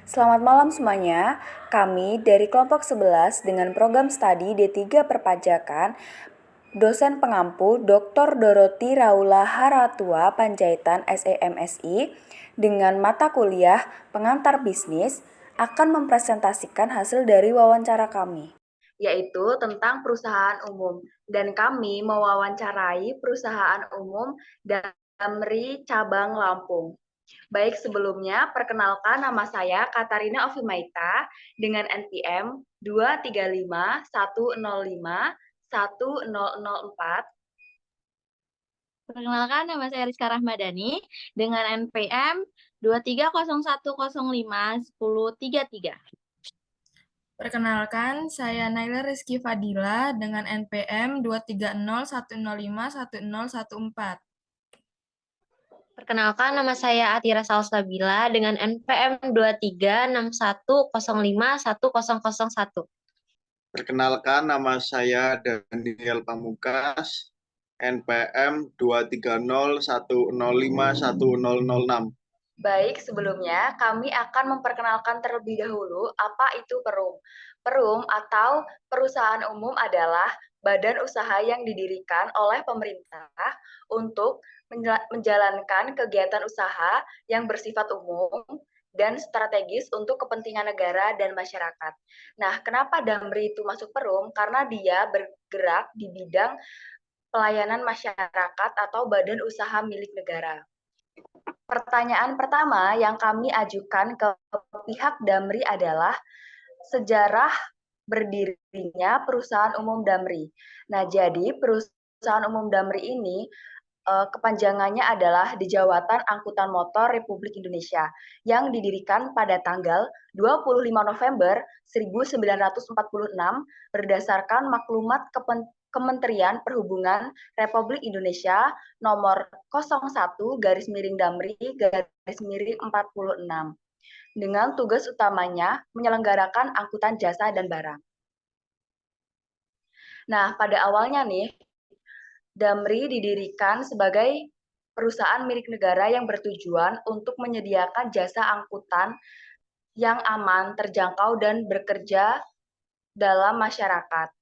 Selamat malam semuanya. Kami dari kelompok 11 dengan program studi D3 Perpajakan, dosen pengampu Dr. Doroti Raula Haratua Panjaitan SEMSI dengan mata kuliah Pengantar Bisnis akan mempresentasikan hasil dari wawancara kami, yaitu tentang perusahaan umum. Dan kami mewawancarai perusahaan umum Damri Cabang Lampung. Baik, sebelumnya perkenalkan nama saya Katarina Ovimaita dengan NPM 23510510004. Perkenalkan, nama saya Rizka Rahmadani dengan NPM 23010510333. Perkenalkan, saya Naila Rizky Fadila dengan NPM 23010510014. Perkenalkan, nama saya Atira Salsabila dengan NPM 236105101. Perkenalkan, nama saya Daniel Pamungkas, NPM 23010510006. Baik, sebelumnya kami akan memperkenalkan terlebih dahulu apa itu Perum. Perum atau perusahaan umum adalah badan usaha yang didirikan oleh pemerintah untuk menjalankan kegiatan usaha yang bersifat umum dan strategis untuk kepentingan negara dan masyarakat. Nah, kenapa Damri itu masuk Perum? Karena dia bergerak di bidang pelayanan masyarakat atau badan usaha milik negara. Pertanyaan pertama yang kami ajukan ke pihak Damri adalah sejarah berdirinya Perusahaan Umum Damri. Nah, jadi Perusahaan Umum Damri ini kepanjangannya adalah Dejawatan Angkutan Motor Republik Indonesia yang didirikan pada tanggal 25 November 1946 berdasarkan maklumat Kementerian Perhubungan Republik Indonesia nomor 01-Damri-46 dengan tugas utamanya menyelenggarakan angkutan jasa dan barang. Nah, pada awalnya nih, Damri didirikan sebagai perusahaan milik negara yang bertujuan untuk menyediakan jasa angkutan yang aman, terjangkau, dan bekerja dalam masyarakat.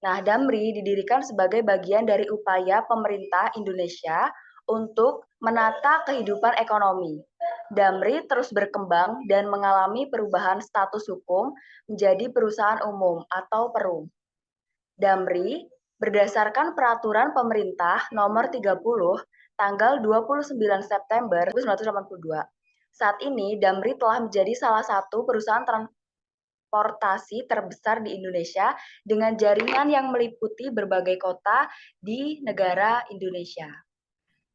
Nah, Damri didirikan sebagai bagian dari upaya pemerintah Indonesia untuk menata kehidupan ekonomi. Damri terus berkembang dan mengalami perubahan status hukum menjadi perusahaan umum atau Perum. Damri berdasarkan peraturan pemerintah nomor 30 tanggal 29 September 1982. Saat ini Damri telah menjadi salah satu perusahaan transportasi terbesar di Indonesia dengan jaringan yang meliputi berbagai kota di negara Indonesia.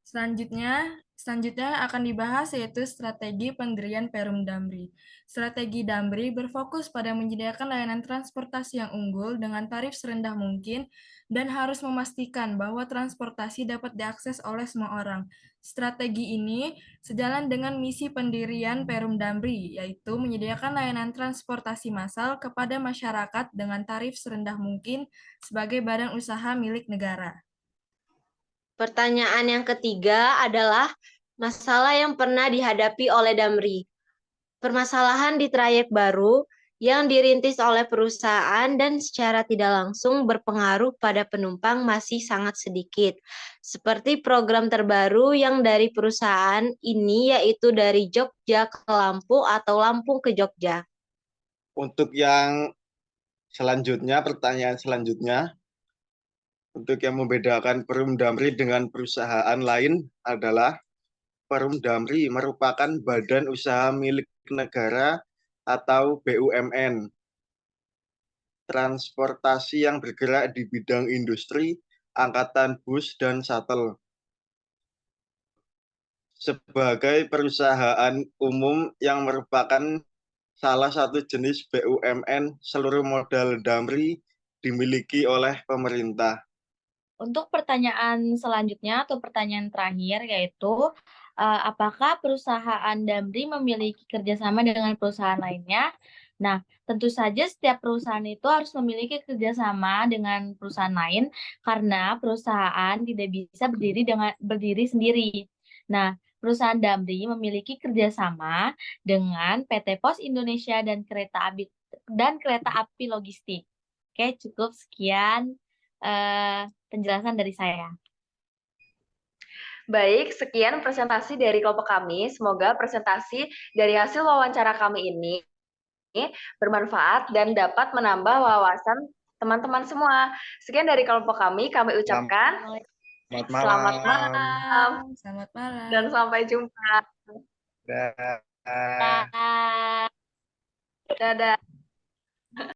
Selanjutnya akan dibahas yaitu strategi pendirian Perum Damri. Strategi Damri berfokus pada menyediakan layanan transportasi yang unggul dengan tarif serendah mungkin dan harus memastikan bahwa transportasi dapat diakses oleh semua orang. Strategi ini sejalan dengan misi pendirian Perum Damri, yaitu menyediakan layanan transportasi massal kepada masyarakat dengan tarif serendah mungkin sebagai badan usaha milik negara. Pertanyaan yang ketiga adalah masalah yang pernah dihadapi oleh Damri. Permasalahan di trayek baru yang dirintis oleh perusahaan dan secara tidak langsung berpengaruh pada penumpang masih sangat sedikit. Seperti program terbaru yang dari perusahaan ini yaitu dari Jogja ke Lampung atau Lampung ke Jogja. Untuk yang selanjutnya, pertanyaan selanjutnya, untuk yang membedakan Perum Damri dengan perusahaan lain adalah Perum Damri merupakan badan usaha milik negara atau BUMN. Transportasi yang bergerak di bidang industri, angkatan bus, dan shuttle. Sebagai perusahaan umum yang merupakan salah satu jenis BUMN, seluruh modal Damri dimiliki oleh pemerintah. Untuk pertanyaan selanjutnya atau pertanyaan terakhir yaitu apakah perusahaan Damri memiliki kerjasama dengan perusahaan lainnya? Nah, tentu saja setiap perusahaan itu harus memiliki kerjasama dengan perusahaan lain karena perusahaan tidak bisa berdiri sendiri. Nah, perusahaan Damri memiliki kerjasama dengan PT Pos Indonesia dan kereta api logistik. Oke, cukup sekian penjelasan dari saya. Baik, sekian presentasi dari kelompok kami. Semoga presentasi dari hasil wawancara kami ini bermanfaat dan dapat menambah wawasan teman-teman semua. Sekian dari kelompok kami ucapkan Selamat selamat malam. malam Selamat malam. dan sampai jumpa. Dah. Dadah. Dadah.